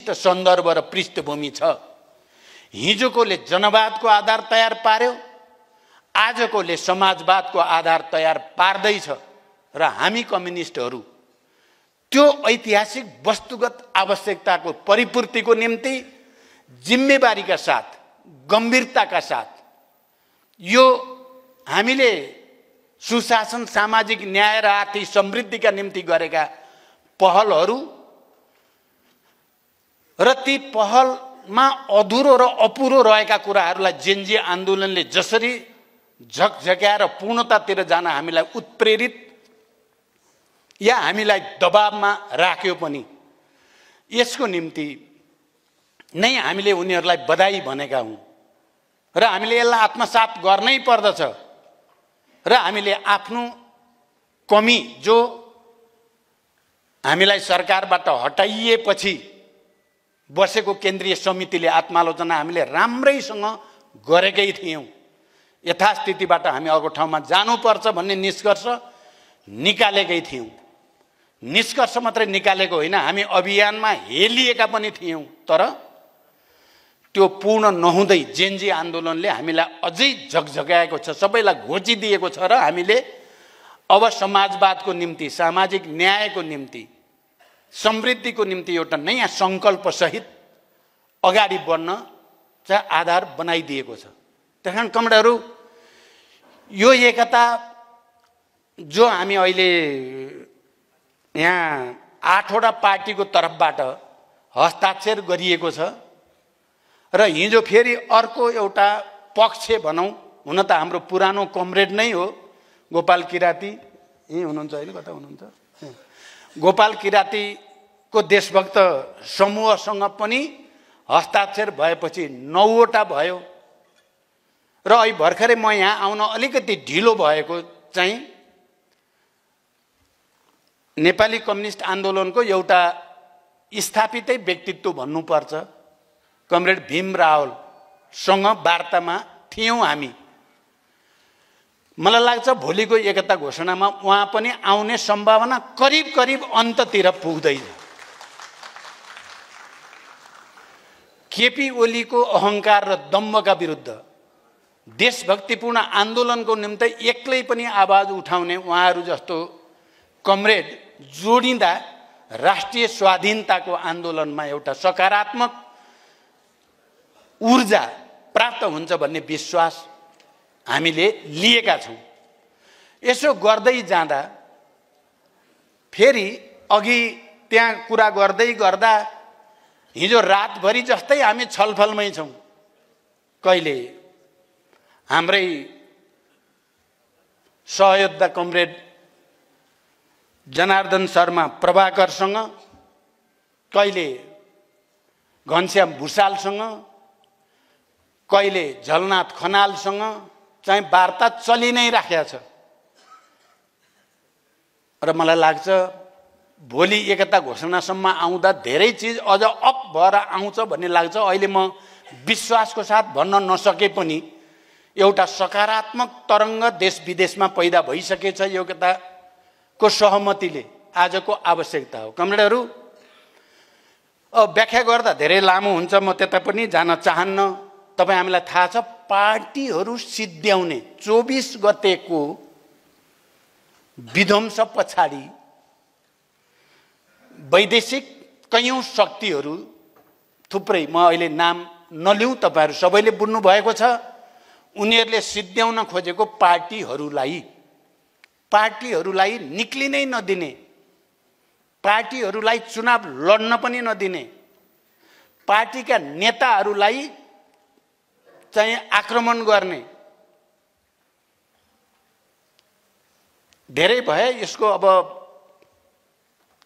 विशिष्ट सन्दर्भ र पृष्ठभूमि छ। हिजोकोले जनवादको आधार तयार पार्यो, आजकोले समाजवादको आधार तयार पार्दैछ र हामी कम्युनिस्टहरू त्यो ऐतिहासिक वस्तुगत आवश्यकताको परिपूर्तिको निम्ति जिम्मेवारीका साथ, गम्भीरताका साथ यो हामीले सुशासन, सामाजिक न्याय र आर्थिक समृद्धिका निम्ति गरेका पहलहरू र ती पहलमा अधुरो र अपुरो रहेका कुराहरूलाई जेनजी आन्दोलनले जसरी झकझक्याएर पूर्णतातिर जान हामीलाई उत्प्रेरित या हामीलाई दबावमा राख्यो पनि, यसको निम्ति नै हामीले उनीहरूलाई बधाई भनेका हौँ र हामीले यसलाई आत्मसात गर्नै पर्दछ र हामीले आफ्नो कमी जो हामीलाई सरकारबाट हटाइएपछि बसेको केन्द्रीय समितिले आत्मालोचना हामीले राम्रैसँग गरेकै थियौँ। यथास्थितिबाट हामी अर्को ठाउँमा जानुपर्छ भन्ने निष्कर्ष निकालेकै थियौँ। निष्कर्ष मात्रै निकालेको होइन, हामी अभियानमा हेलिएका पनि थियौँ। तर त्यो पूर्ण नहुँदै जेनजी आन्दोलनले हामीलाई अझै झकझकाएको छ, सबैलाई घोचिदिएको छ र हामीले अब समाजवादको निम्ति, सामाजिक न्यायको निम्ति, समृद्धिको निम्ति एउटा नयाँ सङ्कल्पसहित अगाडि बढ्न चाहिँ आधार बनाइदिएको छ। त्यस कारण कमरेडहरू, यो एकता जो हामी अहिले यहाँ 8वटा पार्टीको तर्फबाट हस्ताक्षर गरिएको छ र हिजो फेरि अर्को एउटा पक्ष भनौँ, हुन त हाम्रो पुरानो कमरेड नै हो गोपाल किराती, यहीँ हुनुहुन्छ होइन, कता हुनुहुन्छ, गोपाल किरातीको देशभक्त समूहसँग पनि हस्ताक्षर भएपछि 9वटा भयो र अहिले भर्खरै म यहाँ आउन अलिकति ढिलो भएको चाहिँ नेपाली कम्युनिस्ट आन्दोलनको एउटा स्थापितै व्यक्तित्व भन्नुपर्छ, कमरेड भीम रावलसँग वार्तामा थियौँ हामी। मलाई लाग्छ भोलिको एकता घोषणामा उहाँ पनि आउने सम्भावना करिब करिब अन्ततिर पुग्दैछ। केपी ओलीको अहङ्कार र दम्भका विरुद्ध देशभक्तिपूर्ण आन्दोलनको निम्ति एक्लै पनि आवाज उठाउने उहाँहरू जस्तो कमरेड जोडिँदा राष्ट्रिय स्वाधीनताको आन्दोलनमा एउटा सकारात्मक ऊर्जा प्राप्त हुन्छ भन्ने विश्वास हामीले लिएका छौँ। यसो गर्दै जाँदा फेरि अघि त्यहाँ कुरा गर्दै गर्दा हिजो रातभरि जस्तै हामी छलफलमै छौँ। कहिले हाम्रै सहयोद्धा कमरेड जनार्दन शर्मा प्रभाकरसँग, कहिले घनश्याम भुषालसँग, कहिले झलनाथ खनालसँग चाहिँ वार्ता चलि नै राखेको छ र मलाई लाग्छ भोलि एकता घोषणासम्म आउँदा धेरै चिज अझ अप भएर आउँछ भन्ने लाग्छ। अहिले म विश्वासको साथ भन्न नसके पनि एउटा सकारात्मक तरङ्ग देश विदेशमा पैदा भइसकेछ। एकताको सहमतिले आजको आवश्यकता हो। कमरेडहरू, व्याख्या गर्दा धेरै लामो हुन्छ, म त्यता पनि जान चाहन्न। तपाईँ हामीलाई थाहा छ, पार्टीहरू सिद्ध्याउने 24 गतेको विध्वंस पछाडि वैदेशिक कयौं शक्तिहरू, थुप्रै, म अहिले नाम नलिउँ, तपाईँहरू सबैले बुझ्नु भएको छ, उनीहरूले सिद्ध्याउन खोजेको पार्टीहरूलाई निक्लिनै नदिने, पार्टीहरूलाई चुनाव लड्न पनि नदिने, पार्टीका नेताहरूलाई चाहिँ आक्रमण गर्ने धेरै भए। यसको अब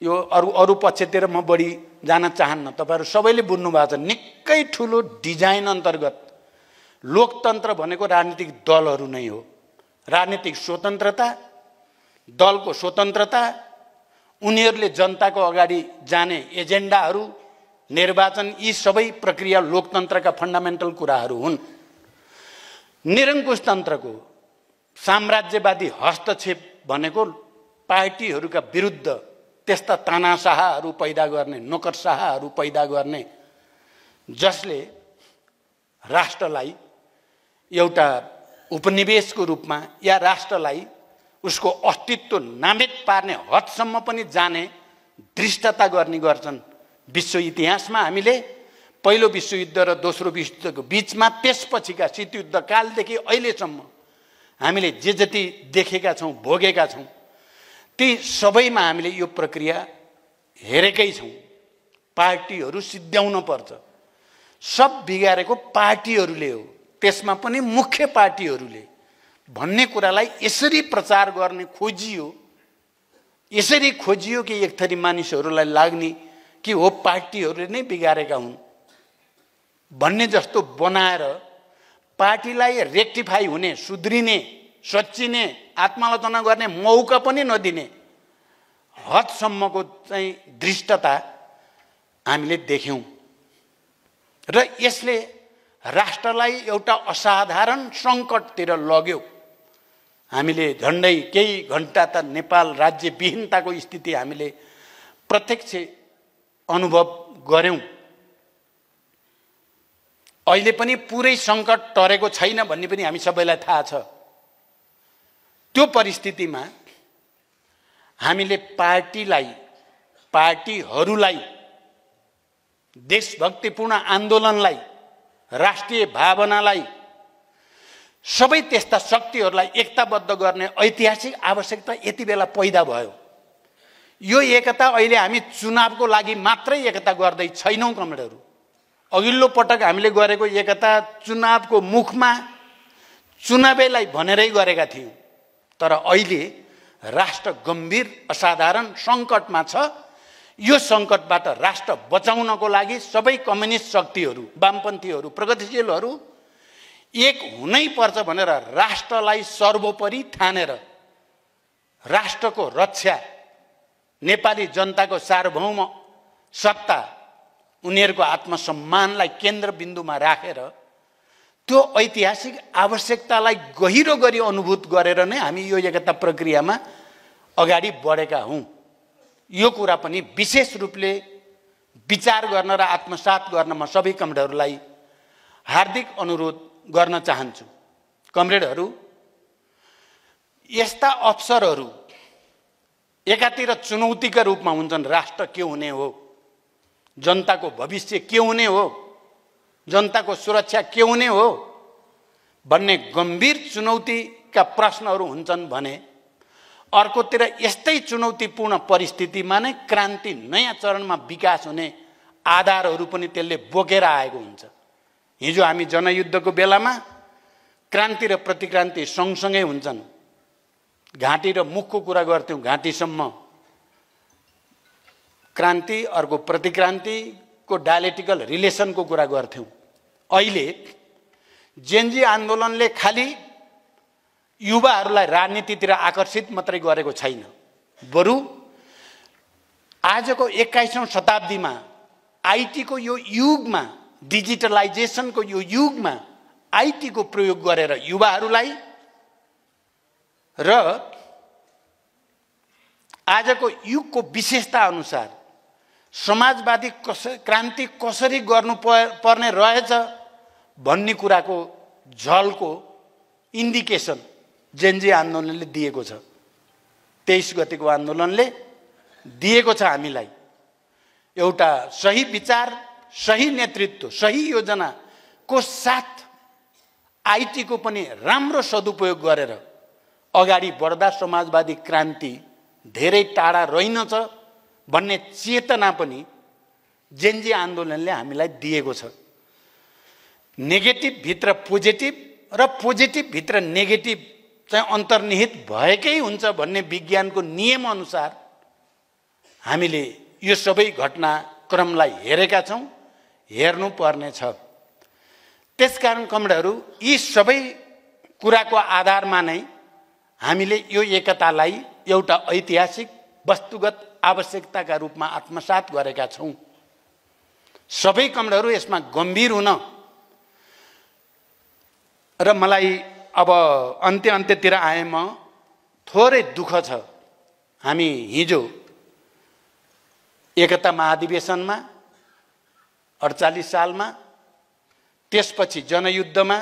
यो अरू पक्षतिर म बढी जान चाहन्न। तपाईहरु सबैले बुझ्नु भएको छ, निकै ठुलो डिजाइन अन्तर्गत लोकतन्त्र भनेको राजनीतिक दलहरू नै हो। राजनीतिक स्वतन्त्रता, दलको स्वतन्त्रता, उनीहरूले जनताको अगाडि जाने एजेन्डाहरू, निर्वाचन, यी सबै प्रक्रिया लोकतन्त्रका फन्डामेन्टल कुराहरू हुन्। निरङ्कुश तन्त्रको साम्राज्यवादी हस्तक्षेप भनेको पार्टीहरूका विरुद्ध त्यस्ता तानाशाहहरू पैदा गर्ने, नोकरशाहहरू पैदा गर्ने, जसले राष्ट्रलाई एउटा उपनिवेशको रूपमा या राष्ट्रलाई उसको अस्तित्व नामेट पार्ने हदसम्म पनि जाने दृष्टता गर्ने गर्छन्। विश्व इतिहासमा हामीले पहिलो विश्वयुद्ध र दोस्रो विश्वयुद्धको बीचमा, त्यसपछिका शीतयुद्धकालदेखि अहिलेसम्म हामीले जे जति देखेका छौँ, भोगेका छौँ, ती सबैमा हामीले यो प्रक्रिया हेरेकै छौँ। पार्टीहरू सिद्ध्याउन पर्छ। सब बिगारेको पार्टीहरूले हो, त्यसमा पनि मुख्य पार्टीहरूले भन्ने कुरालाई यसरी प्रचार गर्ने खोजियो। यसरी खोजियो कि एक थरी मानिसहरूलाई लाग्ने कि हो पार्टीहरूले नै बिगारेका हुन् भन्ने जस्तो बनाएर पार्टीलाई रेक्टिफाई हुने, सुध्रिने, सच्चिने, आत्मालोचना गर्ने मौका पनि नदिने हदसम्मको चाहिँ दृष्टता हामीले देख्यौँ। र यसले राष्ट्रलाई एउटा असाधारण सङ्कटतिर लग्यो। हामीले झन्डै केही घन्टा त नेपाल राज्यविहीनताको स्थिति हामीले प्रत्यक्ष अनुभव गऱ्यौँ। अहिले पनि पुरै सङ्कट टरेको छैन भन्ने पनि हामी सबैलाई थाहा छ। त्यो परिस्थितिमा हामीले पार्टीहरूलाई देशभक्तिपूर्ण आन्दोलनलाई, राष्ट्रिय भावनालाई, सबै त्यस्ता शक्तिहरूलाई एकताबद्ध गर्ने ऐतिहासिक आवश्यकता यति बेला पैदा भयो। यो एकता अहिले हामी चुनावको लागि मात्रै एकता गर्दै छैनौँ कमरेडहरू। अघिल्लो पटक हामीले गरेको एकता चुनावको मुखमा चुनावैलाई भनेरै गरेका थियौँ। तर अहिले राष्ट्र गम्भीर असाधारण सङ्कटमा छ। यो सङ्कटबाट राष्ट्र बचाउनको लागि सबै कम्युनिस्ट शक्तिहरू, वामपन्थीहरू, प्रगतिशीलहरू एक हुनै पर्छ भनेर राष्ट्रलाई सर्वोपरि ठानेर राष्ट्रको रक्षा, नेपाली जनताको सार्वभौम सत्ता, उनीहरूको आत्मसम्मानलाई केन्द्रबिन्दुमा राखेर त्यो ऐतिहासिक आवश्यकतालाई गहिरो गरी अनुभूत गरेर नै हामी यो एकता प्रक्रियामा अगाडि बढेका हौँ। यो कुरा पनि विशेष रूपले विचार गर्न र आत्मसात गर्न म सबै कमरेडहरूलाई हार्दिक अनुरोध गर्न चाहन्छु। कमरेडहरू, यस्ता अवसरहरू एकातिर चुनौतीका रूपमा हुन्छन्। राष्ट्र के हुने हो, जनताको भविष्य के हुने हो, जनताको सुरक्षा के हुने हो भन्ने गम्भीर चुनौतीका प्रश्नहरू हुन्छन् भने अर्कोतिर यस्तै चुनौतीपूर्ण परिस्थितिमा नै क्रान्ति, नयाँ चरणमा विकास हुने आधारहरू पनि त्यसले बोकेर आएको हुन्छ। हिजो हामी जनयुद्धको बेलामा क्रान्ति र प्रतिक्रान्ति सँगसँगै हुन्छन्। घाँटी र मुखको कुरा गर्थ्यौँ, घाँटीसम्म क्रान्ति, अर्को प्रतिक्रान्तिको डायलेक्टिकल रिलेसनको कुरा गर्थ्यौँ। अहिले जेनजी आन्दोलनले खालि युवाहरूलाई राजनीतितिर आकर्षित मात्रै गरेको छैन, बरु आजको 21औं शताब्दीमा आइटीको यो युगमा, डिजिटलाइजेसनको यो युगमा आइटीको प्रयोग गरेर युवाहरूलाई र आजको युगको विशेषता अनुसार समाजवादी क्रान्ति कसरी गर्नु पर्ने रहेछ भन्ने कुराको झल्को इन्डिकेसन जेनजी आन्दोलनले दिएको छ। 23 गतिको आन्दोलनले दिएको छ हामीलाई एउटा सही विचार, सही नेतृत्व, सही योजनाको साथ आइटीको पनि राम्रो सदुपयोग गरेर अगाडि बढ्दा समाजवादी क्रान्ति धेरै टाढा रहेनछ भन्ने चेतना पनि जेनजी आन्दोलनले हामीलाई दिएको छ। नेगेटिभ भित्र पोजिटिभ र पोजिटिभ भित्र नेगेटिभ चाहिँ अन्तर्निहित भएकै हुन्छ भन्ने विज्ञानको नियम अनुसार हामीले यो सबै घटनाक्रमलाई हेरेका छौँ, हेर्नु पर्ने छ। त्यसकारण कमरेडहरू, यी सबै कुराको आधारमा नै हामीले यो एकतालाई एउटा ऐतिहासिक वस्तुगत आवश्यकताका रूपमा आत्मसात गरेका छौँ। सबै कमरेडहरू यसमा गम्भीर हुन र मलाई अब अन्त्यतिर आए म थोरै दुःख छ। हामी हिजो एकता महाधिवेशनमा 48 सालमा, त्यसपछि जनयुद्धमा,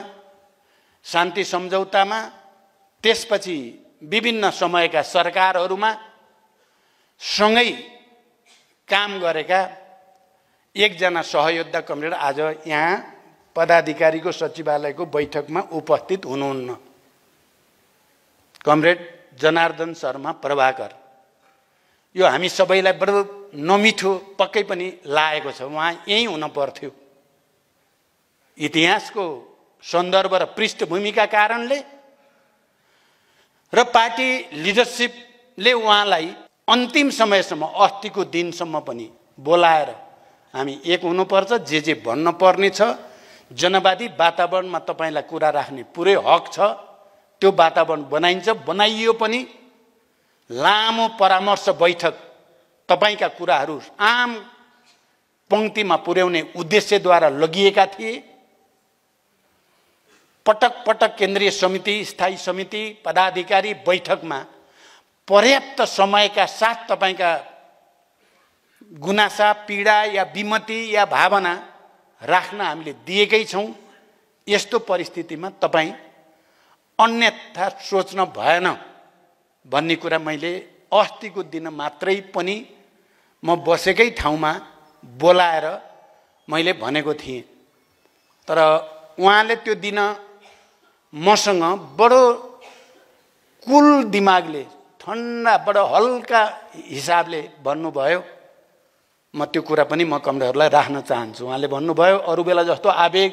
शान्ति सम्झौतामा, त्यसपछि विभिन्न समयका सरकारहरूमा सँगै काम गरेका एकजना सहयोद्धा कमरेड आज यहाँ पदाधिकारीको सचिवालयको बैठकमा उपस्थित हुनुहुन्न। कमरेड जनार्दन शर्मा प्रभाकर। यो हामी सबैलाई बडो नमिठो पक्कै पनि लागेको छ। उहाँ यही हुन पर्थ्यो। इतिहासको सन्दर्भ र पृष्ठभूमिका कारणले र पार्टी लिडरसिपले उहाँलाई अन्तिम समयसम्म, अस्तिको दिनसम्म पनि बोलाएर हामी एक हुनुपर्छ, जे भन्न पर्ने छ। जनवादी वातावरणमा तपाईलाई कुरा राख्ने पुरै हक छ। त्यो वातावरण बनाइन्छ, बनाइयो पनि। लामो परामर्श बैठक तपाईका कुराहरू आम पंक्तिमा पुर्याउने उद्देश्यद्वारा लगिएका थिए। पटक पटक केन्द्रीय समिति, स्थायी समिति, पदाधिकारी बैठकमा पर्याप्त समयका साथ तपाईका गुनासा, पीडा या विमति या भावना राख्न हामीले दिएकै छौं। यस्तो परिस्थितिमा तपाई अन्यथा सोच्न भएन भन्ने कुरा मैले अस्तिको दिन मात्रै पनि म बसेकै ठाउँमा बोलाएर मैले भनेको थिएँ। तर उहाँले त्यो दिन मसँग बडो कुल दिमागले, ठन्डा, बडो हल्का हिसाबले भन्नुभयो। म त्यो कुरा पनि म कमरेडहरूलाई राख्न चाहन्छु। उहाँले भन्नुभयो, अरू बेला जस्तो आवेग,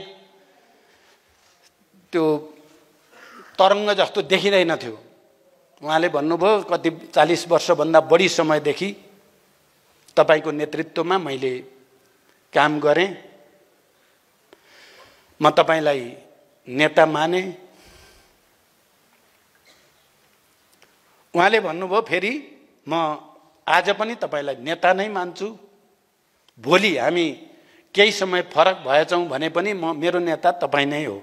त्यो तरङ्ग जस्तो देखिँदैन थियो। उहाँले भन्नुभयो, कति 40 वर्षभन्दा बढी समयदेखि तपाईको नेतृत्वमा मैले काम गरेँ। म तपाईलाई नेता माने। उहाँले भन्नुभयो, फेरि म आज पनि तपाईलाई नेता नै मान्छु। भोलि हामी केही समय फरक भएछौं भने पनि मेरो नेता तपाई नै हो।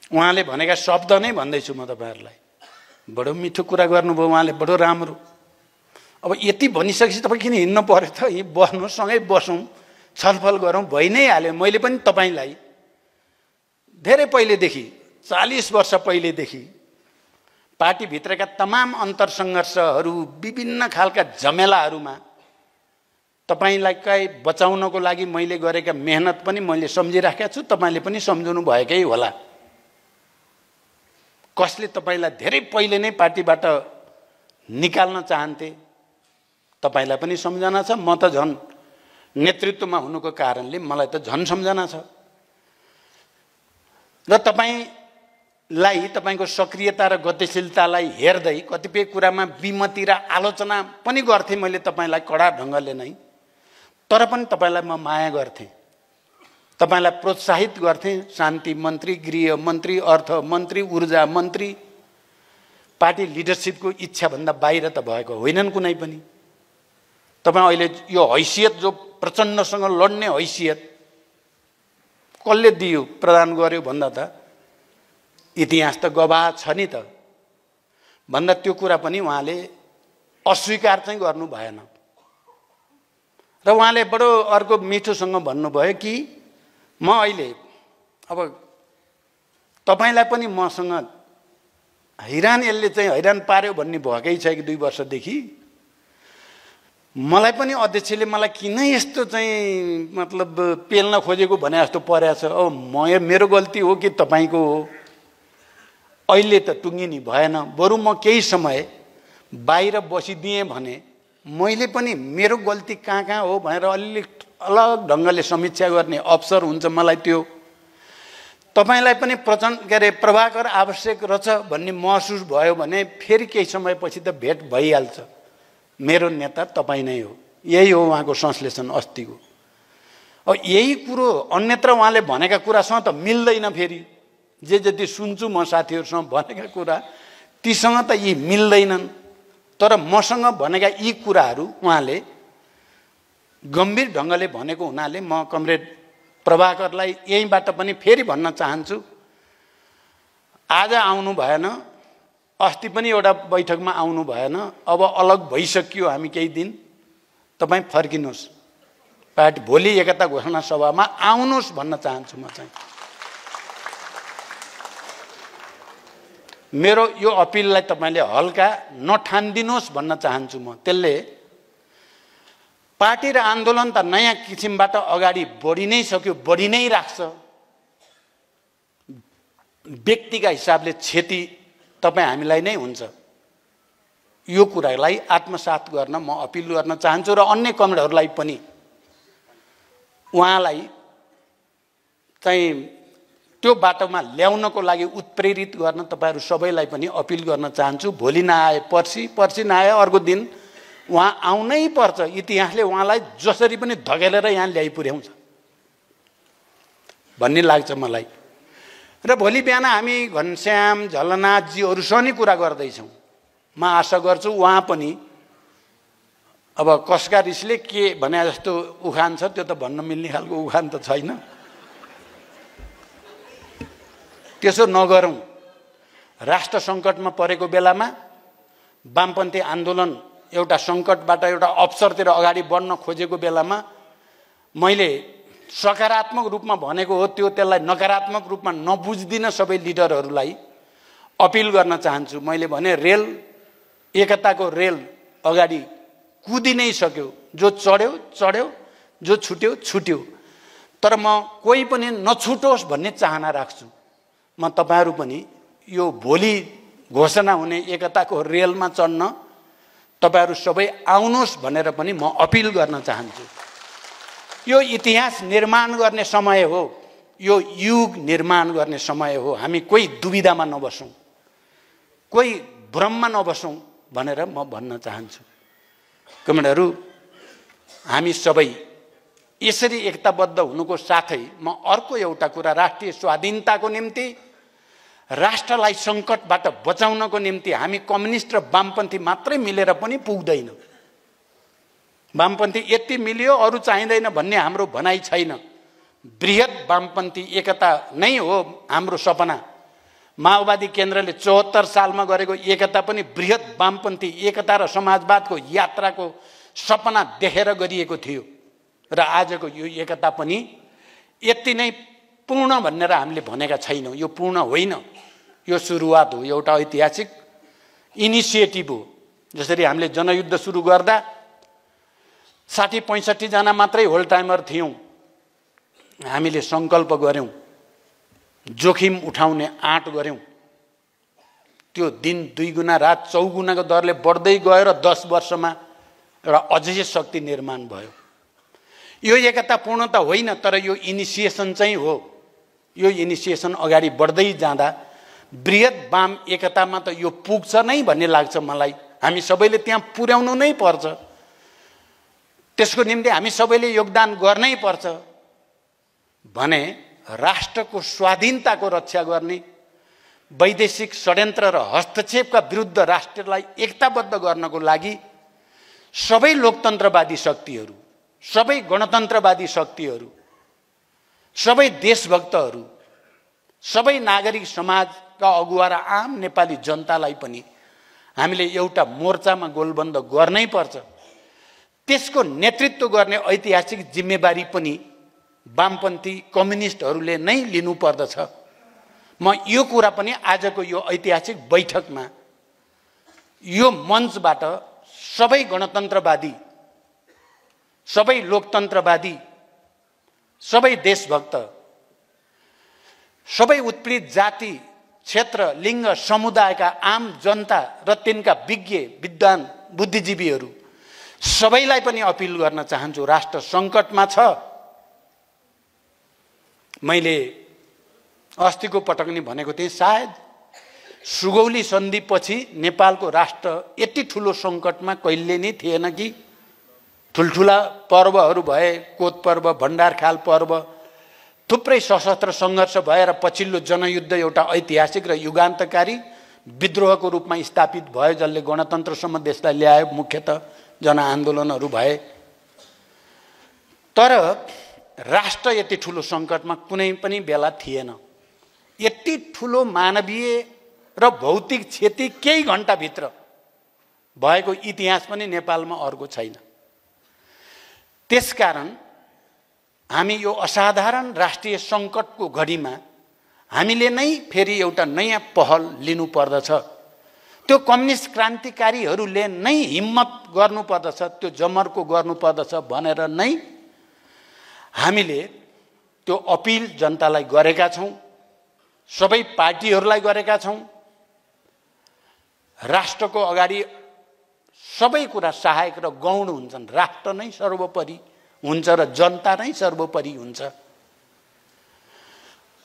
उहाँले भनेका शब्द नै भन्दैछु म तपाईहरुलाई। बडो मिठो कुरा गर्नुभयो उहाँले, बडो राम्रो। अब यति भनिसकेपछि तपाई किन हिँड्नु पर्यो त? यही बस्नु, सँगै बसौं, छलफल गरौं, भइ नै हाल्यो। मैले पनि तपाईलाई धेरै पहिलेदेखि, 40 वर्ष पहिलेदेखि पार्टी भित्रका तमाम अन्तरसंघर्षहरू, विभिन्न खालका झमेलाहरूमा तपाईलाई बचाउनको लागि मैले गरेका मेहनत पनि मैले सम्झिराखेको छु। तपाईले पनि सम्झनु भएकै होला। कसले तपाईलाई धेरै पहिले नै पार्टीबाट निकाल्न चाहन्थे, तपाईलाई पनि सम्झना छ। म त झन् नेतृत्वमा हुनुको कारणले मलाई त झन् सम्झना छ। र तपाईलाई, तपाईको सक्रियता र गतिशीलतालाई हेर्दै कतिपय कुरामा विमति र आलोचना पनि गर्थे मैले तपाईलाई कडा ढंगले नै। तर पनि तपाईलाई म माया गर्थे, तपाईलाई प्रोत्साहित गर्थे। शान्ति मन्त्री, गृह मन्त्री, अर्थ मन्त्री, ऊर्जा मन्त्री, पार्टी लिडरसिपको इच्छा भन्दा बाहिर त भएको होइनन् कुनै पनि। तपाई अहिले यो हैसियत, जो प्रचण्डसँग लड्ने हैसियत कसले दियो, प्रदान गर्यो भन्दा त इतिहास त गवाह छ नि त भन्दा त्यो कुरा पनि उहाँले अस्वीकार चाहिँ गर्नु भएन। र उहाँले बडो अर्को मिठोसँग भन्नुभयो कि म अहिले अब तपाईलाई पनि मसँग यसले चाहिँ हैरान पार्यो भन्ने भएकै छ कि 2 वर्षदेखि। मलाई पनि अध्यक्षले मलाई किन यस्तो चाहिँ मतलब पेल्न खोजेको भने जस्तो परेछ। अब मेरो गल्ती हो कि तपाईको हो? अहिले त टुङ्गिनी भएन। बरु म केही समय बाहिर बसिदिएँ भने मैले पनि मेरो गल्ती कहाँ हो भनेर अलि अलग ढंगले समीक्षा गर्ने अवसर हुन्छ मलाई। त्यो तपाईलाई पनि प्रभाकर आवश्यक रहेछ भन्ने महसुस भयो भने फेरि केही समयपछि त भेट भइहाल्छ। मेरो नेता तपाई नै हो। यही हो उहाँको संश्लेषण अस्तिको। अब यही कुरो अन्यत्र उहाँले भनेका कुरासँग त मिल्दैन। फेरि जे जति सुन्छु म साथीहरुसँग भनेका कुरा, तीसँग त यी मिल्दैनन्। तर मसँग भनेका यी कुराहरू उहाँले गम्भीर ढंगले भनेको हुनाले म कमरेड प्रभाकरलाई यहीबाट पनि फेरि भन्न चाहन्छु, आज आउनु भएन, अस्ति पनि एउटा बैठकमा आउनु भएन, अब अलग भइसक्यो हामी केही दिन, तपाईँ फर्किनुहोस्, पार्टी भोलि एकता घोषणा सभामा आउनुहोस् भन्न चाहन्छु। म चाहिँ मेरो यो अपिललाई तपाईँले हल्का नठान्दिनुहोस् भन्न चाहन्छु। म त्यसले पार्टी र आन्दोलन त नयाँ किसिमबाट अगाडि बढी नै सक्यो, बढी नै राख्छ। व्यक्तिका हिसाबले क्षति तपाईँ हामीलाई नै हुन्छ। यो कुरालाई आत्मसात गर्न म अपिल गर्न चाहन्छु र अन्य कमरेडहरूलाई पनि उहाँलाई चाहिँ त्यो बाटोमा ल्याउनको लागि उत्प्रेरित गर्न तपाईँहरू सबैलाई पनि अपिल गर्न चाहन्छु। भोलि नआए पर्सि, पर्सि नआए अर्को दिन उहाँ आउनै पर्छ। इतिहासले उहाँलाई जसरी पनि धकेलेर यहाँ ल्याइ पुर्याउँछ भन्ने लाग्छ मलाई। र भोलि बिहान हामी घनश्याम झलनाथजीहरूसँग नि कुरा गर्दैछौँ। म आशा गर्छु उहाँ पनि अब कसका रिसले के भने जस्तो उखान छ त्यो त भन्न मिल्ने खालको उखान त छैन, त्यसो नगरौँ। राष्ट्र सङ्कटमा परेको बेलामा वामपन्थी आन्दोलन एउटा सङ्कटबाट एउटा अवसरतिर अगाडि बढ्न खोजेको बेलामा मैले सकारात्मक रूपमा भनेको हो, त्यसलाई नकारात्मक रूपमा नबुझ्दिन सबै लिडरहरूलाई अपिल गर्न चाहन्छु। मैले भने रेल, एकताको रेल अगाडि कुदि नै सक्यो, जो चढ्यो चढ्यो, जो छुट्यो छुट्यो, तर म कोही पनि नछुटोस् भन्ने चाहना राख्छु। म तपाईँहरू पनि यो भोलि घोषणा हुने एकताको रेलमा चढ्न तपाईँहरू सबै आउनुहोस् भनेर पनि म अपिल गर्न चाहन्छु। यो इतिहास निर्माण गर्ने समय हो, यो युग निर्माण गर्ने समय हो। हामी कोही दुविधामा नबसौँ, कोही भ्रममा नबसौँ भनेर म भन्न चाहन्छु। कमेन्टहरू, हामी सबै यसरी एकताबद्ध हुनुको साथै म अर्को एउटा कुरा, राष्ट्रिय स्वाधीनताको निम्ति, राष्ट्रलाई सङ्कटबाट बचाउनको निम्ति हामी कम्युनिस्ट र वामपन्थी मात्रै मिलेर पनि पुग्दैन। वामपन्थी यति मिल्यो अरू चाहिँदैन भन्ने हाम्रो भनाइ छैन। बृहत वामपन्थी एकता नै हो हाम्रो सपना। माओवादी केन्द्रले 74 सालमा गरेको एकता पनि बृहत वामपन्थी एकता र समाजवादको यात्राको सपना देखेर गरिएको थियो र आजको यो एकता पनि यति नै पूर्ण भनेर हामीले भनेका छैनौँ। यो पूर्ण होइन, यो सुरुवात हो, एउटा ऐतिहासिक इनिसिएटिभ हो। जसरी हामीले जनयुद्ध सुरु गर्दा 60-65 जना मात्रै होल टाइमर थियौँ, हामीले सङ्कल्प गऱ्यौँ, जोखिम उठाउने आँट गऱ्यौँ। त्यो दिन 2 गुणा, रात 4 गुणाको दरले बढ्दै गयो र 10 वर्षमा एउटा अझै शक्ति निर्माण भयो। यो एकता पूर्ण त होइन, तर यो इनिसिएसन चाहिँ हो। यो इनिसिएसन अगाडि बढ्दै जाँदा बृहत वाम एकतामा त यो पुग्छ नै भन्ने लाग्छ मलाई। हामी सबैले त्यहाँ पुर्याउनु नै पर्छ, त्यसको निम्ति हामी सबैले योगदान गर्नै पर्छ भने राष्ट्रको स्वाधीनताको रक्षा गर्ने, वैदेशिक षड्यन्त्र र हस्तक्षेपका विरुद्ध राष्ट्रलाई एकताबद्ध गर्नको लागि सबै लोकतन्त्रवादी शक्तिहरू, सबै गणतन्त्रवादी शक्तिहरू, सबै देशभक्तहरू, सबै नागरिक समाजका अगुवा र आम नेपाली जनतालाई पनि हामीले एउटा मोर्चामा गोलबन्द गर्नै पर्छ। त्यसको नेतृत्व गर्ने ऐतिहासिक जिम्मेवारी पनि वामपन्थी कम्युनिस्टहरूले नै लिनुपर्दछ। म यो कुरा पनि आजको यो ऐतिहासिक बैठकमा यो मञ्चबाट सबै गणतन्त्रवादी, सबै लोकतन्त्रवादी, सबै देशभक्त, सबै उत्पीडित जाति, क्षेत्र, लिङ्ग, समुदायका आम जनता र तिनका विज्ञ, विद्वान, बुद्धिजीवीहरू सबैलाई पनि अपिल गर्न चाहन्छु। राष्ट्र सङ्कटमा छ। मैले अस्तिको पटक नि भनेको थिएँ, सायद सुगौली सन्धिपछि नेपालको राष्ट्र यति ठुलो सङ्कटमा कहिले नै थिएन कि ठुल्ठुला पर्वहरू भए, कोत पर्व, भण्डारखाल पर्व, थुप्रै सशस्त्र सङ्घर्ष भएर पछिल्लो जनयुद्ध एउटा ऐतिहासिक र युगान्तकारी विद्रोहको रूपमा स्थापित भयो, जसले गणतन्त्रसम्म देशलाई ल्यायो। मुख्यतः जनआन्दोलनहरू भए, तर राष्ट्र यति ठुलो सङ्कटमा कुनै पनि बेला थिएन। यति ठुलो मानवीय र भौतिक क्षति केही घण्टाभित्र भएको इतिहास पनि नेपालमा अर्को छैन। त्यसकारण हामी यो असाधारण राष्ट्रिय सङ्कटको घडीमा हामीले नै फेरि एउटा नयाँ पहल लिनुपर्दछ। त्यो कम्युनिस्ट क्रान्तिकारीहरूले नै हिम्मत गर्नुपर्दछ, त्यो जमर्को गर्नुपर्दछ भनेर नै हामीले त्यो अपिल जनतालाई गरेका छौँ, सबै पार्टीहरूलाई गरेका छौँ। राष्ट्रको अगाडि सबै कुरा सहायक र गौण हुन्छन्। राष्ट्र नै सर्वोपरि हुन्छ र जनता नै सर्वोपरि हुन्छ।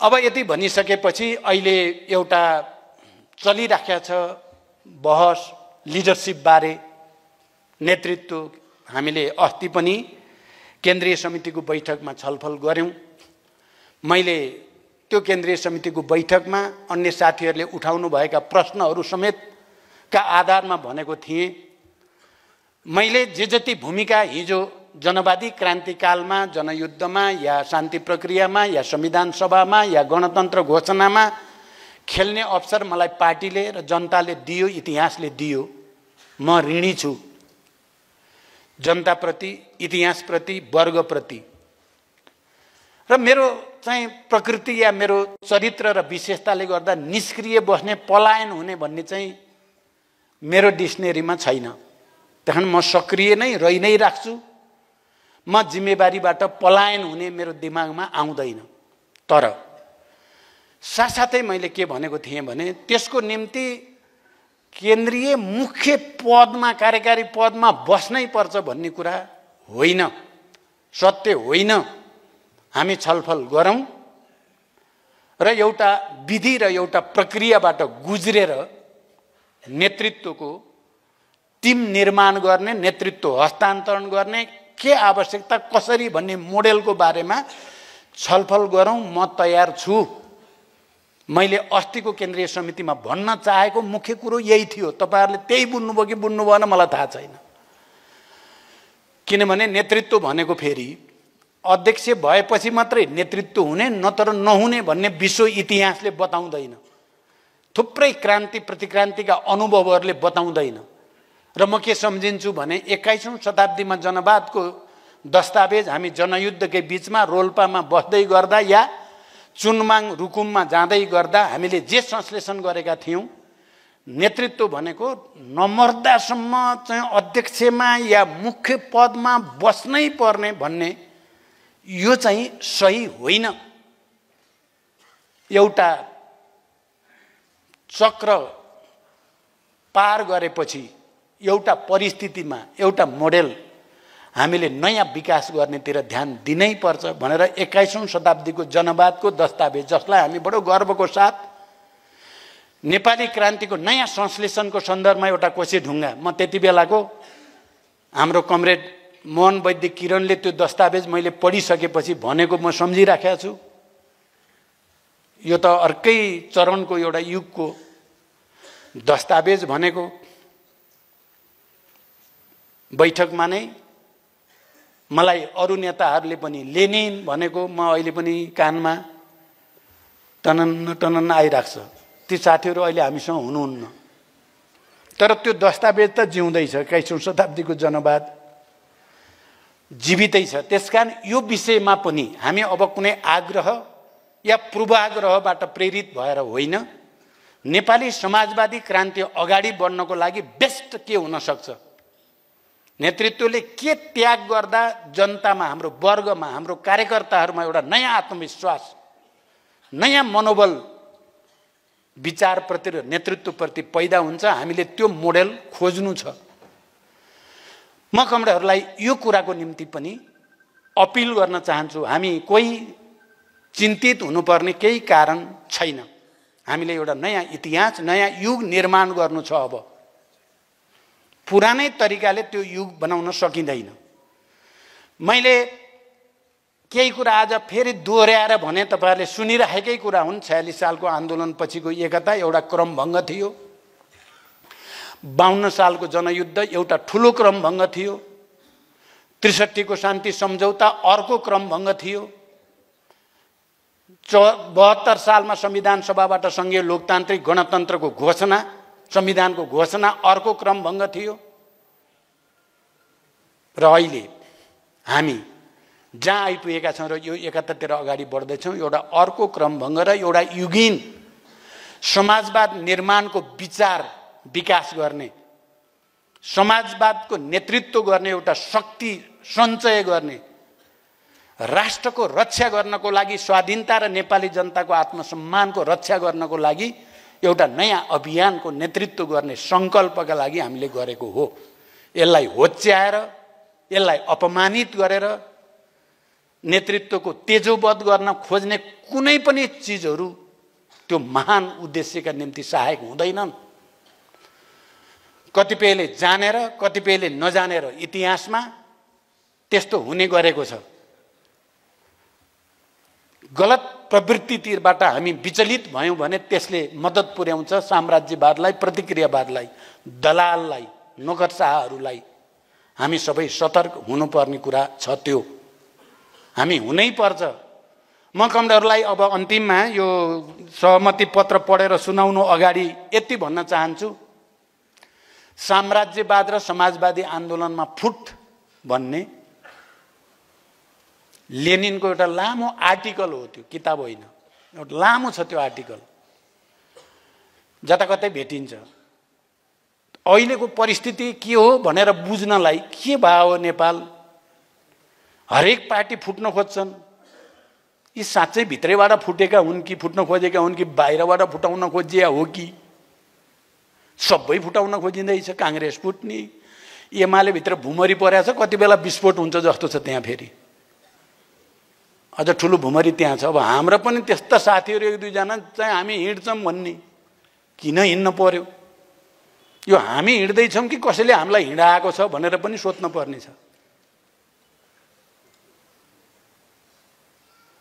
अब यति भनिसकेपछि अहिले एउटा चलिराखेको छ बहस लिडरसिप बारे, नेतृत्व। हामीले अस्ति पनि केन्द्रीय समितिको बैठकमा छलफल गऱ्यौँ। मैले त्यो केन्द्रीय समितिको बैठकमा अन्य साथीहरूले उठाउनु भएका प्रश्नहरू समेतका आधारमा भनेको थिएँ, मैले जे जति भूमिका हिजो जनवादी क्रान्तिकालमा, जनयुद्धमा या शान्ति प्रक्रियामा या संविधान सभामा या गणतन्त्र घोषणामा खेल्ने अवसर मलाई पार्टीले र जनताले दियो, इतिहासले दियो। म ऋणी छु जनताप्रति, इतिहासप्रति, वर्गप्रति। र मेरो चाहिँ प्रकृति या मेरो चरित्र र विशेषताले गर्दा निष्क्रिय बस्ने, पलायन हुने भन्ने चाहिँ मेरो डिक्सनेरीमा छैन। त्यहाँ म सक्रिय नै रहि नै राख्छु। म जिम्मेवारीबाट पलायन हुने मेरो दिमागमा आउँदैन। तर साथसाथै मैले के भनेको थिएँ भने त्यसको निम्ति केन्द्रीय मुख्य पदमा, कार्यकारी पदमा बस्नै पर्छ भन्ने कुरा होइन, सत्य होइन। हामी छलफल गरौँ र एउटा विधि र एउटा प्रक्रियाबाट गुज्रेर नेतृत्वको टिम निर्माण गर्ने, नेतृत्व हस्तान्तरण गर्ने, के आवश्यकता कसरी भन्ने मोडेलको बारेमा छलफल गरौँ। म तयार छु। मैले अस्तिको केन्द्रीय समितिमा भन्न चाहेको मुख्य कुरो यही थियो। तपाईहरुले त्यही बुझ्नुभयो कि बुझ्नु भएन मलाई थाहा छैन। किनभने नेतृत्व भनेको फेरि अध्यक्ष भएपछि मात्रै नेतृत्व हुने नत्र नहुने भन्ने विश्व इतिहासले बताउँदैन। थुप्रै क्रान्ति प्रतिक्रान्तिका अनुभवहरूले बताउँदैन। र म के सम्झिन्छु भने 21औं शताब्दीमा जनवादको दस्तावेज हामी जनयुद्धकै बीचमा रोल्पामा बस्दै गर्दा या चुनमाङ रुकुममा जाँदै गर्दा हामीले जे संश्लेषण गरेका थियौं, नेतृत्व भनेको नमर्दासम्म चाहिँ अध्यक्षमा या मुख्य पदमा बस्नै पर्ने भन्ने यो चाहिँ सही होइन। एउटा चक्र पार गरेपछि एउटा परिस्थितिमा एउटा मोडेल हामीले नयाँ विकास गर्नेतिर ध्यान दिनै पर्छ भनेर 21औं शताब्दीको जनवादको दस्तावेज, जसलाई हामी बडो गर्वको साथ नेपाली क्रान्तिको नयाँ संश्लेषणको सन्दर्भमा एउटा कोसे ढुङ्गा, म त्यति बेलाको हाम्रो कमरेड मोहन वैद्य किरणले त्यो दस्तावेज मैले पढिसकेपछि भनेको म सम्झिराखेको छु। यो त अर्कै चरणको एउटा युगको दस्तावेज भनेको बैठकमा नै मलाई अरू नेताहरूले पनि लेनिन भनेको म अहिले पनि कानमा टनन्न टनन्न आइराख्छ। ती साथीहरू अहिले हामीसँग हुनुहुन्न, तर त्यो दस्तावेज त जिउँदैछ। 21औं शताब्दीको जनवाद जीवितै छ। त्यसकारण यो विषयमा पनि हामी अब कुनै आग्रह या पूर्वाग्रहबाट प्रेरित भएर होइन, नेपाली समाजवादी क्रान्ति अगाडि बढ्नको लागि बेस्ट के हुन सक्छ, नेतृत्वले के त्याग गर्दा जनतामा, हाम्रो वर्गमा, हाम्रो कार्यकर्ताहरूमा एउटा नयाँ आत्मविश्वास, नयाँ मनोबल विचारप्रति र नेतृत्वप्रति पैदा हुन्छ, हामीले त्यो मोडेल खोज्नु छ। म कमरेडहरूलाई यो कुराको निम्ति पनि अपिल गर्न चाहन्छु। हामी कोही चिन्तित हुनुपर्ने केही कारण छैन। हामीले एउटा नयाँ इतिहास, नयाँ युग निर्माण गर्नु छ। अब पुरानै तरिकाले त्यो युग बनाउन सकिँदैन। मैले केही कुरा आज फेरि दोहोर्याएर भने तपाईहरुले सुनिराखेकै कुरा हुन्। 46 सालको आन्दोलन पछिको एकता एउटा क्रमभङ्ग थियो। 52 सालको जनयुद्ध एउटा ठुलो क्रमभङ्ग थियो। 63 को शान्ति सम्झौता अर्को क्रमभङ्ग थियो। 72 सालमा संविधान सभाबाट सङ्घीय लोकतान्त्रिक गणतन्त्रको घोषणा, संविधानको घोषणा अर्को क्रमभङ्ग थियो र अहिले हामी जहाँ आइपुगेका छौँ र यो 71 अगाडि बढ्दैछौँ, एउटा अर्को क्रमभङ्ग र एउटा युगीन समाजवाद निर्माणको विचार विकास गर्ने, समाजवादको नेतृत्व गर्ने, एउटा शक्ति सञ्चय गर्ने, राष्ट्रको रक्षा गर्नको लागि, स्वाधीनता र नेपाली जनताको आत्मसम्मानको रक्षा गर्नको लागि एउटा नयाँ अभियानको नेतृत्व गर्ने सङ्कल्पका लागि हामीले गरेको हो। यसलाई होच्याएर, यसलाई अपमानित गरेर नेतृत्वको तेजोवध गर्न खोज्ने कुनै पनि चिजहरू त्यो महान उद्देश्यका निम्ति सहायक हुँदैनन्। कतिपयले जानेर, कतिपयले नजानेर इतिहासमा त्यस्तो हुने गरेको छ। गलत प्रवृत्तितिरबाट हामी विचलित भयौँ भने त्यसले मद्दत पुर्याउँछ साम्राज्यवादलाई, प्रतिक्रियावादलाई, दलाललाई, नोकरशाहहरूलाई। हामी सबै सतर्क हुनुपर्ने कुरा छ, त्यो हामी हुनै पर्छ। म कमरेडलाई अब अन्तिममा यो सहमति पत्र पढेर सुनाउनु अगाडि यति भन्न चाहन्छु, साम्राज्यवाद र समाजवादी आन्दोलनमा फुट भन्ने लेनिनको एउटा लामो आर्टिकल हो, त्यो किताब होइन, एउटा लामो छ त्यो आर्टिकल, जताकतै भेटिन्छ। अहिलेको परिस्थिति के हो भनेर बुझ्नलाई के भयो नेपाल, हरेक पार्टी फुट्न खोज्छन्। यी साँच्चै भित्रैबाट फुटेका हुन् कि फुट्न खोजेका हुन् कि बाहिरबाट फुटाउन खोजिया हो कि सबै फुटाउन खोजिँदैछ। काङ्ग्रेस फुट्ने, एमाले भित्र भुमरी परेको छ, कति बेला विस्फोट हुन्छ जस्तो छ त्यहाँ, फेरि अझ ठुलो भुमरी त्यहाँ छ। अब हाम्रो पनि त्यस्ता साथीहरू एक दुईजना चाहिँ हामी हिँड्छौँ भन्ने, किन हिँड्न पर्यो? यो हामी हिँड्दैछौँ कि कसैले हामीलाई हिँडाएको छ भनेर पनि सोध्न पर्ने छ।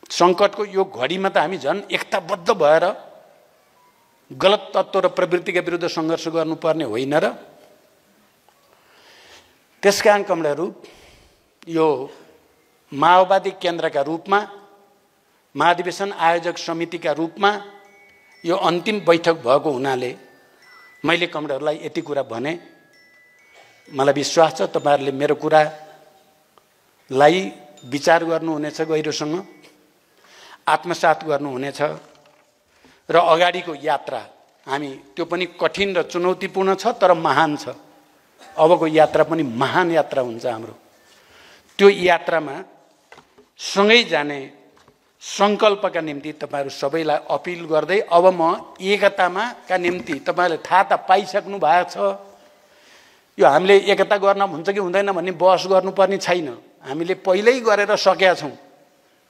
सङ्कटको यो घडीमा त हामी झन् एकताबद्ध भएर गलत तत्त्व र प्रवृत्तिका विरुद्ध सङ्घर्ष गर्नुपर्ने होइन र? त्यसकारण कमरेडहरू, यो माओवादी केन्द्रका रूपमा, महाधिवेशन आयोजक समितिका रूपमा यो अन्तिम बैठक भएको हुनाले मैले कमरेडहरूलाई यति कुरा भने। मलाई विश्वास छ तपाईँहरूले मेरो कुरालाई विचार गर्नुहुनेछ, गहिरोसँग आत्मसात गर्नुहुनेछ र अगाडिको यात्रा हामी त्यो पनि कठिन र चुनौतीपूर्ण छ तर महान छ। अबको यात्रा पनि महान यात्रा हुन्छ हाम्रो। त्यो यात्रामा सँगै जाने सङ्कल्पका निम्ति तपाईँहरू सबैलाई अपिल गर्दै अब म एकतामा का निम्ति तपाईँहरूले थाहा त पाइसक्नु भएको छ। यो हामीले एकता गर्न हुन्छ कि हुँदैन भन्ने बहस गर्नुपर्ने छैन, हामीले पहिल्यै गरेर सकेका छौँ।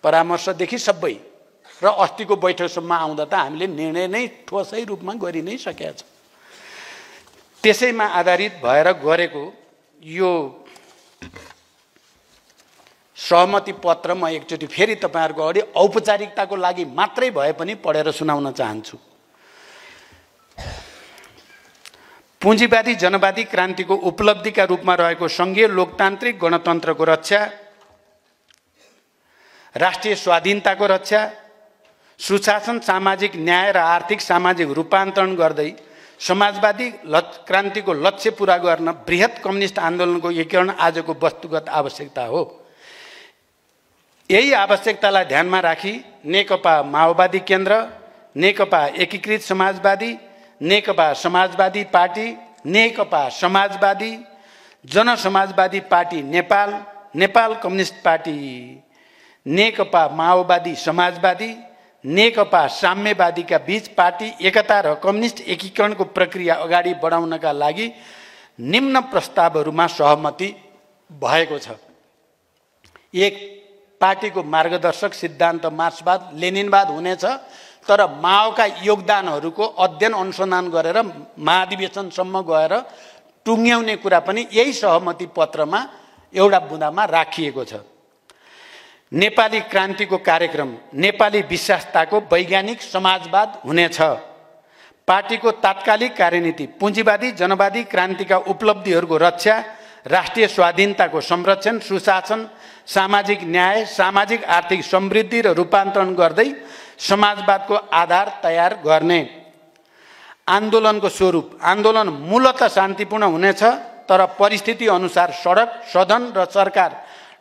परामर्शदेखि सबै र अस्तिको बैठकसम्म आउँदा त हामीले निर्णय नै ठोसै रूपमा गरि नै सकेका छौँ। त्यसैमा आधारित भएर गरेको यो सहमति पत्र म एकचोटि फेरि तपाईँहरूको अगाडि औपचारिकताको लागि मात्रै भए पनि पढेर सुनाउन चाहन्छु। पुँजीवादी जनवादी क्रान्तिको उपलब्धिका रूपमा रहेको सङ्घीय लोकतान्त्रिक गणतन्त्रको रक्षा, राष्ट्रिय स्वाधीनताको रक्षा, सुशासन, सामाजिक न्याय र आर्थिक सामाजिक रूपान्तरण गर्दै समाजवादी क्रान्तिको लक्ष्य पुरा गर्न बृहत कम्युनिस्ट आन्दोलनको एकीकरण आजको वस्तुगत आवश्यकता हो। यही आवश्यकतालाई ध्यानमा राखी नेकपा माओवादी केन्द्र, नेकपा एकीकृत समाजवादी, नेकपा समाजवादी पार्टी, नेकपा समाजवादी, जनसमाजवादी party Nepal, Nepal communist party, नेकपा माओवादी समाजवादी, नेकपा साम्यवादीका बीच पार्टी एकता र कम्युनिस्ट एकीकरणको प्रक्रिया अगाडि बढाउनका लागि निम्न प्रस्तावहरूमा सहमति भएको छ। एक, पार्टीको मार्गदर्शक सिद्धान्त मार्क्सवाद लेनिनवाद हुनेछ, तर माओका योगदानहरूको अध्ययन अनुसन्धान गरेर महाधिवेशनसम्म गएर टुङ्ग्याउने कुरा पनि यही सहमति पत्रमा एउटा बुँदामा राखिएको छ। नेपाली क्रान्तिको कार्यक्रम नेपाली विशेषताको वैज्ञानिक समाजवाद हुनेछ। पार्टीको तात्कालिक कार्यनीति पुँजीवादी जनवादी क्रान्तिका उपलब्धिहरूको रक्षा, राष्ट्रिय स्वाधीनताको संरक्षण, सुशासन, सामाजिक न्याय, सामाजिक आर्थिक समृद्धि र रूपान्तरण गर्दै समाजवादको आधार तयार गर्ने। आन्दोलनको स्वरूप, आन्दोलन मूलतः शान्तिपूर्ण हुनेछ, तर परिस्थिति अनुसार सडक, सदन र सरकार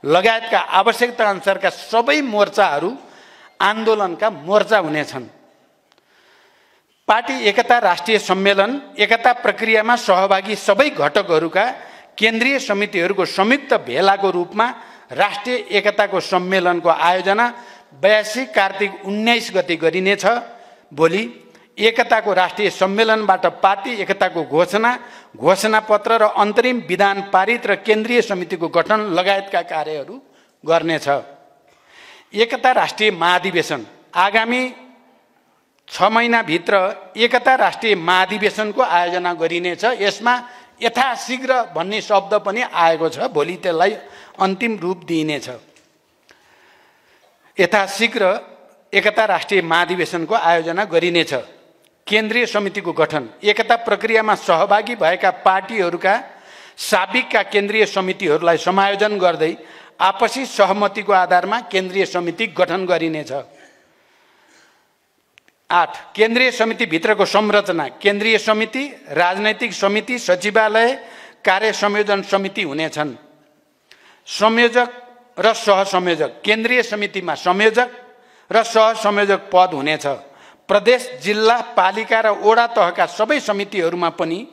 लगायतका आवश्यकता अनुसारका सबै मोर्चाहरू आन्दोलनका मोर्चा हुनेछन्। पार्टी एकता राष्ट्रिय सम्मेलन एकता प्रक्रियामा सहभागी सबै घटकहरूका केन्द्रीय समितिहरूको संयुक्त भेलाको रूपमा राष्ट्रिय एकताको सम्मेलनको आयोजना 82 कार्तिक 19 गते गरिनेछ। भोलि एकताको राष्ट्रिय सम्मेलनबाट पार्टी एकताको घोषणापत्र र अन्तरिम विधान पारित र केन्द्रीय समितिको गठन लगायतका कार्यहरू गर्नेछ। एकता राष्ट्रिय महाधिवेशन आगामी 6 महिनाभित्र एकता राष्ट्रिय महाधिवेशनको आयोजना गरिनेछ। यसमा यथाशीघ्र भन्ने शब्द पनि आएको छ, भोलि त्यसलाई अन्तिम रूप दिइनेछ। यथाशीघ्र एकता राष्ट्रिय महाधिवेशनको आयोजना गरिनेछ। केन्द्रीय समितिको गठन, एकता प्रक्रियामा सहभागी भएका पार्टीहरूका साबिकका केन्द्रीय समितिहरूलाई समायोजन गर्दै आपसी सहमतिको आधारमा केन्द्रीय समिति गठन गरिनेछ। 8. केन्द्रीय समितिभित्रको संरचना, केन्द्रीय समिति, राजनैतिक समिति, सचिवालय, कार्य संयोजन समिति हुनेछन्। संयोजक र सहसंयोजक, केन्द्रीय समितिमा संयोजक र सहसंयोजक पद हुनेछ। प्रदेश, जिल्ला, पालिका र वडा तहका सबै समितिहरूमा पनि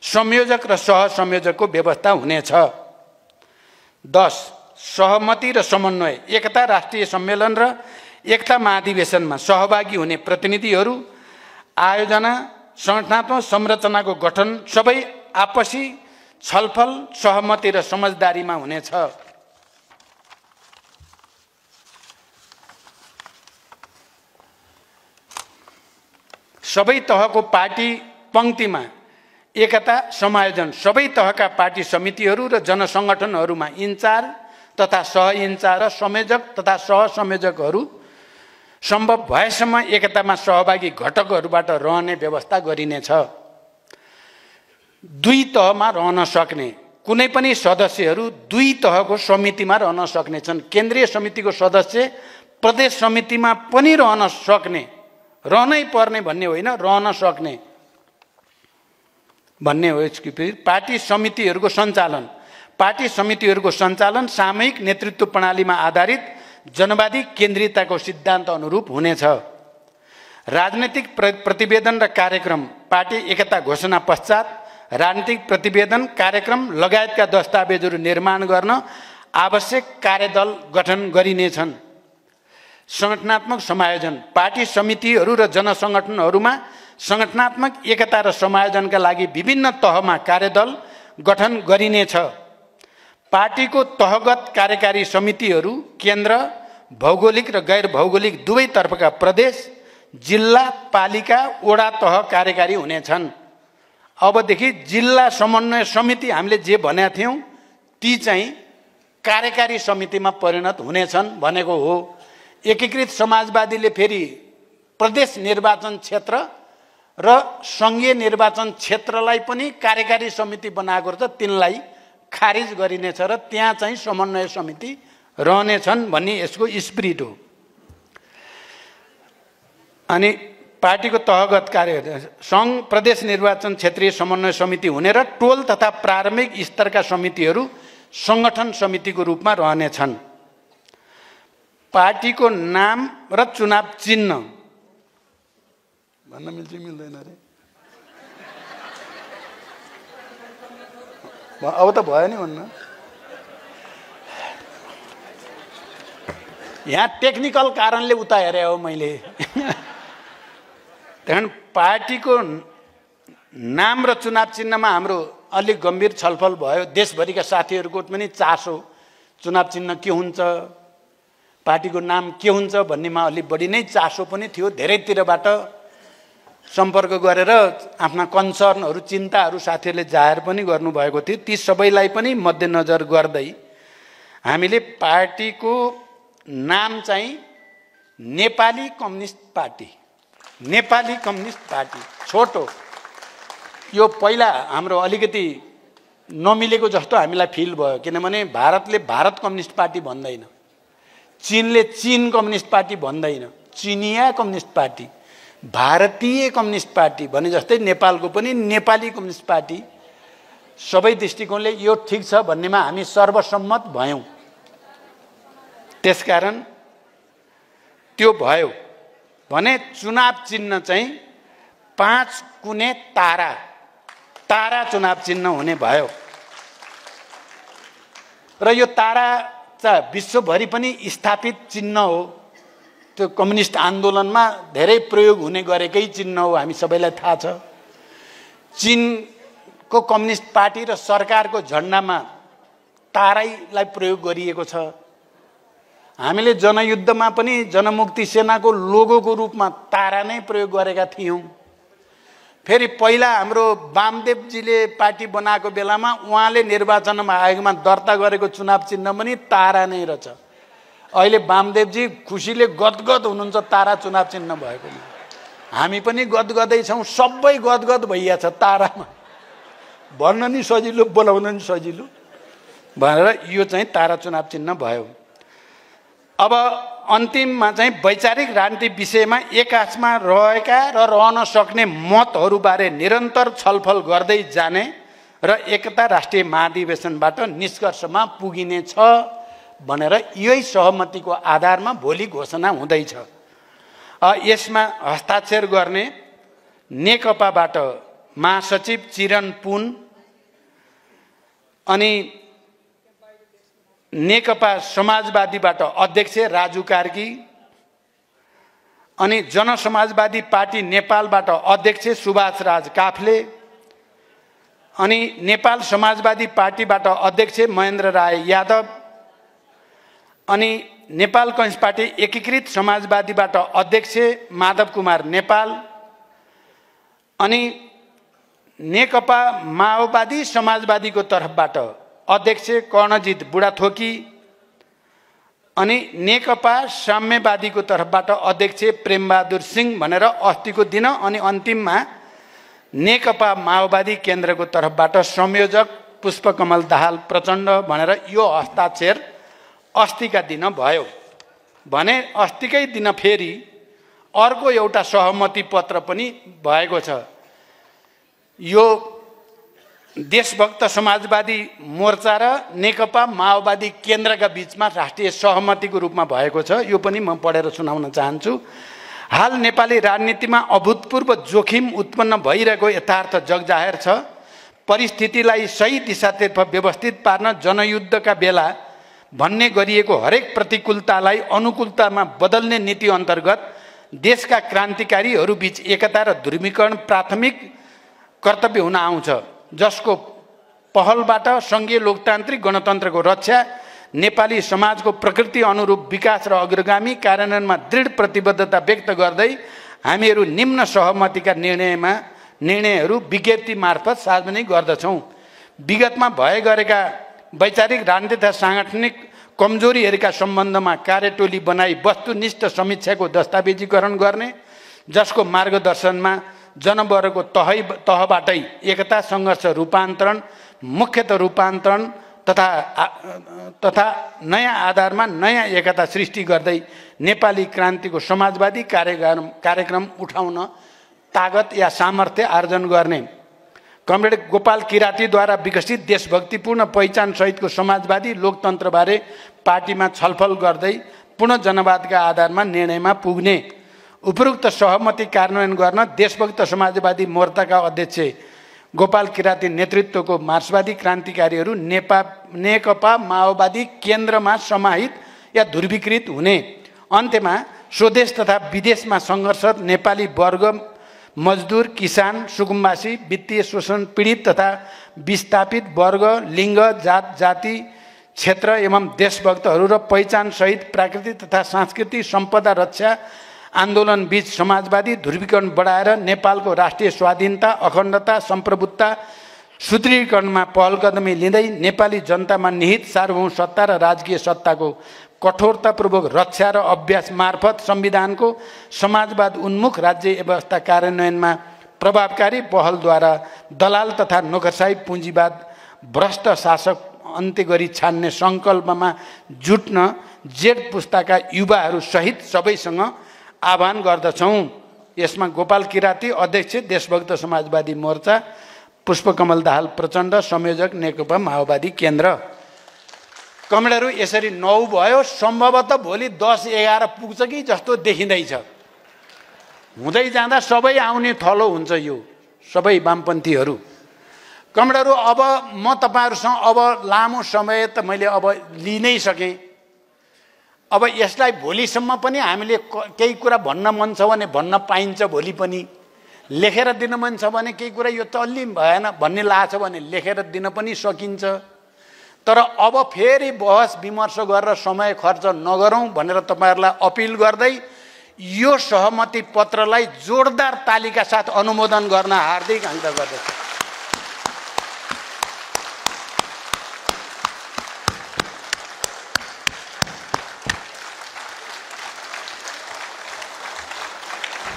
संयोजक र सहसंयोजकको व्यवस्था हुनेछ। 10. सहमति र समन्वय, एकता राष्ट्रिय सम्मेलन र एकता महाधिवेशनमा सहभागी हुने प्रतिनिधिहरू, आयोजना, संगठनात्मक संरचनाको गठन सबै आपसी छलफल, सहमति र समझदारीमा हुनेछ। सबै तहको पार्टी पंक्तिमा एकता समायोजन, सबै तहका पार्टी समितिहरू र जनसङ्गठनहरूमा इन्चार्ज तथा सहइन्चार्ज र संयोजक तथा सहसंयोजकहरू सम्भव भएसम्म एकतामा सहभागी घटकहरूबाट रहने व्यवस्था गरिनेछ। 2 तहमा रहन सक्ने, कुनै पनि सदस्यहरू 2 तहको समितिमा रहन सक्नेछन्। केन्द्रीय समितिको सदस्य प्रदेश समितिमा पनि रहन सक्ने, रहनै पर्ने भन्ने होइन, रहन सक्ने भन्ने हो। यसको पार्टी समितिहरूको सञ्चालन, पार्टी समितिहरूको सञ्चालन सामूहिक नेतृत्व प्रणालीमा आधारित जनवादी केन्द्रितताको सिद्धान्त अनुरूप हुनेछ। राजनीतिक प्रतिवेदन र कार्यक्रम, पार्टी एकता घोषणा पश्चात राजनीतिक प्रतिवेदन, कार्यक्रम लगायतका दस्तावेजहरू निर्माण गर्न आवश्यक कार्यदल गठन गरिनेछन्। संगठनात्मक समायोजन, पार्टी समितिहरू र जनसङ्गठनहरूमा संगठनात्मक एकता र समायोजनका लागि विभिन्न तहमा कार्यदल गठन गरिनेछ। पार्टीको तहगत कार्यकारी समितिहरू केन्द्र, भौगोलिक र गैर भौगोलिक दुवै तर्फका प्रदेश, जिल्ला, पालिका, वडा तह कार्यकारी हुनेछन्। अबदेखि जिल्ला समन्वय समिति हामीले जे भनेका थियौँ ती चाहिँ कार्यकारी समितिमा परिणत हुनेछन् भनेको हो। एकीकृत समाजवादीले फेरि प्रदेश निर्वाचन क्षेत्र र सङ्घीय निर्वाचन क्षेत्रलाई पनि कार्यकारी समिति बनाएको छ, तिनलाई खारिज गरिनेछ र त्यहाँ चाहिँ समन्वय समिति रहनेछन् भन्ने यसको स्पिरिट हो। अनि पार्टीको तहगत कार्य, सङ्घ, प्रदेश निर्वाचन क्षेत्रीय समन्वय समिति हुने र टोल तथा प्रारम्भिक स्तरका समितिहरू सङ्गठन समितिको रूपमा रहनेछन्। पार्टीको नाम र चुनाव चिन्ह भन्न मिल्छ मिल्दैन रे? अब त भयो नि भन्न। यहाँ टेक्निकल कारणले उता हेरे हो मैले। त्यहाँदेखि पार्टीको नाम र चुनाव चिन्हमा हाम्रो अलिक गम्भीर छलफल भयो। देशभरिका साथीहरूको पनि चासो, चुनाव चिन्ह के हुन्छ, पार्टीको नाम के हुन्छ भन्नेमा अलिक बढी नै चासो पनि थियो। धेरैतिरबाट सम्पर्क गरेर आफ्ना कन्सर्नहरू, चिन्ताहरू साथीहरूले जाहेर पनि गर्नुभएको थियो। ती सबैलाई पनि मध्यनजर गर्दै हामीले पार्टीको नाम चाहिँ Nepali communist party, Nepali communist party छोटो। यो पहिला हाम्रो अलिकति नमिलेको जस्तो हामीलाई फिल भयो, किनभने भारतले भारत कम्युनिस्ट पार्टी भन्दैन, चीनले चीन कम्युनिस्ट पार्टी भन्दैन, चिनिया कम्युनिस्ट पार्टी, भारतीय कम्युनिस्ट पार्टी भने जस्तै नेपालको पनि नेपाली कम्युनिस्ट पार्टी, सबै दृष्टिकोणले यो ठिक छ भन्नेमा हामी सर्वसम्मत भयौँ। त्यसकारण त्यो भयो भने चुनाव चिन्ह चाहिँ 5 कुने तारा, तारा चुनाव चिन्ह हुने भयो। र यो तारा चाहिँ विश्वभरि पनि स्थापित चिन्ह हो। त्यो कम्युनिस्ट आन्दोलनमा धेरै प्रयोग हुने गरेकै चिन्ह हो, हामी सबैलाई थाहा छ। चीनको कम्युनिस्ट पार्टी र सरकारको झन्डामा तारैलाई प्रयोग गरिएको छ। हामीले जनयुद्धमा पनि जनमुक्ति सेनाको लोगोको रूपमा तारा नै प्रयोग गरेका थियौँ। फेरि पहिला हाम्रो वामदेवजीले पार्टी बनाएको बेलामा उहाँले निर्वाचनमा आयोगमा दर्ता गरेको चुनाव चिन्ह पनि तारा नै रहेछ। अहिले वामदेवजी खुसीले गदगद हुनुहुन्छ तारा चुनाव चिन्ह भएको। हामी पनि गदगदै छौँ, सबै गदगद भइया छ तारामा। भन्न नि सजिलो, बोलाउन नि सजिलो भनेर यो चाहिँ तारा चुनाव चिन्ह भयो। अब अन्तिममा चाहिँ वैचारिक राजनीति विषयमा एकासमा रहेका र रहन सक्ने मतहरूबारे निरन्तर छलफल गर्दै जाने र एकता राष्ट्रिय महाधिवेशनबाट निष्कर्षमा पुगिने छ भनेर यही सहमतिको आधारमा भोलि घोषणा हुँदैछ। यसमा हस्ताक्षर गर्ने नेकपाबाट महासचिव चिरण पुन, अनि नेकपा समाजवादीबाट अध्यक्ष राजु कार्की, अनि जनसमाजवादी पार्टी नेपालबाट अध्यक्ष सुभाष राज काफ्ले, अनि नेपाल समाजवादी पार्टीबाट अध्यक्ष महेन्द्र राय यादव, अनि नेपाल कम्युनिस्ट पार्टी एकीकृत समाजवादीबाट अध्यक्ष माधव कुमार नेपाल, अनि नेकपा माओवादी समाजवादीको तर्फबाट अध्यक्ष कर्णजित बुढाथोकी, अनि नेकपा साम्यवादीको तर्फबाट अध्यक्ष प्रेमबहादुर सिंह भनेर अस्तिको दिन, अनि अन्तिममा नेकपा माओवादी केन्द्रको तर्फबाट संयोजक पुष्पकमल दाहाल प्रचण्ड भनेर यो हस्ताक्षर अस्तिका दिन भयो भने अस्तिकै दिन फेरि अर्को एउटा सहमति पत्र पनि भएको छ। यो देशभक्त समाजवादी मोर्चा र नेकपा माओवादी केन्द्रका बीचमा राष्ट्रिय सहमतिको रूपमा भएको छ। यो पनि म पढेर सुनाउन चाहन्छु। हाल नेपाली राजनीतिमा अभूतपूर्व जोखिम उत्पन्न भइरहेको यथार्थ जगजाहेर छ। परिस्थितिलाई सही दिशातर्फ व्यवस्थित पार्न जनयुद्धका बेला भन्ने गरिएको हरेक प्रतिकूलतालाई अनुकूलतामा बदल्ने नीति अन्तर्गत देशका क्रान्तिकारीहरूबीच एकता र ध्रुवीकरण प्राथमिक कर्तव्य हुन आउँछ, जसको पहलबाट सङ्घीय लोकतान्त्रिक गणतन्त्रको रक्षा, नेपाली समाजको प्रकृति अनुरूप विकास र अग्रगामी कार्यान्वयनमा दृढ प्रतिबद्धता व्यक्त गर्दै हामीहरू निम्न सहमतिका निर्णयहरू विज्ञप्ति मार्फत सार्वजनिक गर्दछौँ। विगतमा भए गरेका वैचारिक राजनीतिक तथा साङ्गठनिक कमजोरीहरूका सम्बन्धमा कार्यटोली बनाई वस्तुनिष्ठ समीक्षाको दस्तावेजीकरण गर्ने, जसको मार्गदर्शनमा जनवर्गको तहबाटै एकता सङ्घर्ष रूपान्तरण, मुख्यत रूपान्तरण तथा नयाँ आधारमा नयाँ एकता सृष्टि गर्दै नेपाली क्रान्तिको समाजवादी कार्यक्रम उठाउन तागत या सामर्थ्य आर्जन गर्ने। कमरेड गोपाल किरातीद्वारा विकसित देशभक्तिपूर्ण पहिचान सहितको समाजवादी लोकतन्त्रबारे पार्टीमा छलफल गर्दै पूर्ण जनवादका आधारमा निर्णयमा पुग्ने। उपरोक्त सहमति कार्यान्वयन गर्न देशभक्त समाजवादी मोर्चाका अध्यक्ष गोपाल किराती नेतृत्वको मार्क्सवादी क्रान्तिकारीहरू नेकपा माओवादी केन्द्रमा समाहित या ध्रुवीकृत हुने। अन्त्यमा स्वदेश तथा विदेशमा सङ्घर्षरत नेपाली वर्ग, मजदुर, किसान, सुकुम्बासी, वित्तीय शोषण पीडित तथा विस्थापित वर्ग, लिङ्ग, जात, जाति, क्षेत्र एवं देशभक्तहरू र पहिचान सहित प्राकृतिक तथा सांस्कृतिक सम्पदा रक्षा आन्दोलन बीच समाजवादी ध्रुवीकरण बढाएर नेपालको राष्ट्रिय स्वाधीनता, अखण्डता, सम्प्रभुत्ता सुदृढीकरणमा पहलकदमी लिँदै नेपाली जनतामा निहित सार्वभौम सत्ता र राजकीय सत्ताको कठोरतापूर्वक रक्षा र अभ्यास मार्फत संविधानको समाजवाद उन्मुख राज्य व्यवस्था कार्यान्वयनमा प्रभावकारी पहलद्वारा दलाल तथा नोकरशाही पुँजीवाद भ्रष्ट शासक अन्त्य गरी छान्ने सङ्कल्पमा जुट्न जेठ पुस्ताका युवाहरू सहित सबैसँग आह्वान गर्दछौँ। यसमा गोपाल किराती अध्यक्ष देशभक्त समाजवादी मोर्चा, पुष्पकमल दाहाल प्रचण्ड संयोजक नेकपा माओवादी केन्द्र। कमरेडहरू यसरी 9 भयो। सम्भवतः भोलि 10-11 पुग्छ कि जस्तो देखिँदैछ। हुँदै जाँदा सबै आउने थलो हुन्छ। यो सबै वामपन्थीहरू कमरेडहरू, अब म तपाईँहरूसँग अब लामो समय त मैले अब लिइ नै सकेँ। अब यसलाई भोलिसम्म पनि हामीले केही कुरा भन्न मन छ भने भन्न पाइन्छ। भोलि पनि लेखेर दिन मन छ भने केही कुरा यो चल्ली भएन भन्ने लाग्छ भने लेखेर दिन पनि सकिन्छ। तर अब फेरि बहस विमर्श गरेर समय खर्च नगरौँ भनेर तपाईँहरूलाई अपिल गर्दै यो सहमति पत्रलाई जोरदार तालीका साथ अनुमोदन गर्न हार्दिक अनुरोध गर्दछु।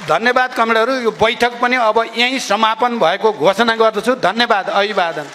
धन्यवाद कमरेडहरू। यो बैठक पनि अब यहीँ समापन भएको घोषणा गर्दछु। धन्यवाद। अभिवादन।